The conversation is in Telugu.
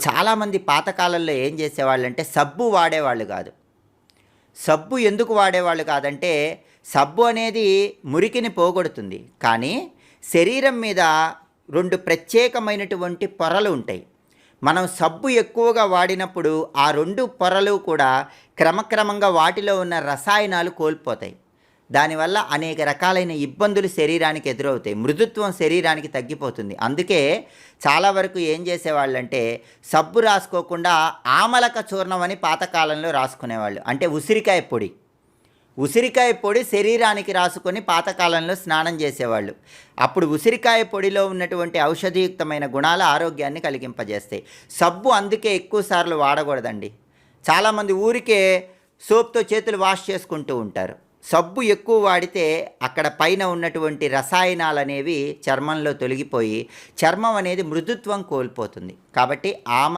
చాలామంది పాతకాలంలో ఏం చేసేవాళ్ళంటే సబ్బు వాడేవాళ్ళు కాదు. సబ్బు ఎందుకు వాడేవాళ్ళు కాదంటే, సబ్బు అనేది మురికిని పోగొడుతుంది. కానీ శరీరం మీద 2 ప్రత్యేకమైనటువంటి పొరలు ఉంటాయి. మనం సబ్బు ఎక్కువగా వాడినప్పుడు ఆ 2 పొరలు కూడా క్రమక్రమంగా వాటిలో ఉన్న రసాయనాలు కోల్పోతాయి. దానివల్ల అనేక రకాలైన ఇబ్బందులు శరీరానికి ఎదురవుతాయి. మృదుత్వం శరీరానికి తగ్గిపోతుంది. అందుకే చాలా వరకు ఏం చేసేవాళ్ళంటే, సబ్బు రాసుకోకుండా ఆమలక చూర్ణం అని పాతకాలంలో రాసుకునేవాళ్ళు. అంటే ఉసిరికాయ పొడి. ఉసిరికాయ పొడి శరీరానికి రాసుకొని పాతకాలంలో స్నానం చేసేవాళ్ళు. అప్పుడు ఉసిరికాయ పొడిలో ఉన్నటువంటి ఔషధియుక్తమైన గుణాలు ఆరోగ్యాన్ని కలిగింపజేస్తాయి. సబ్బు అందుకే ఎక్కువ సార్లు వాడకూడదండి. చాలామంది ఊరికే సోప్తో చేతులు వాష్ చేసుకుంటూ ఉంటారు. సబ్బు ఎక్కువ వాడితే అక్కడ పైన ఉన్నటువంటి రసాయనాలు అనేవి చర్మంలో తొలగిపోయి చర్మం అనేది మృదుత్వం కోల్పోతుంది. కాబట్టి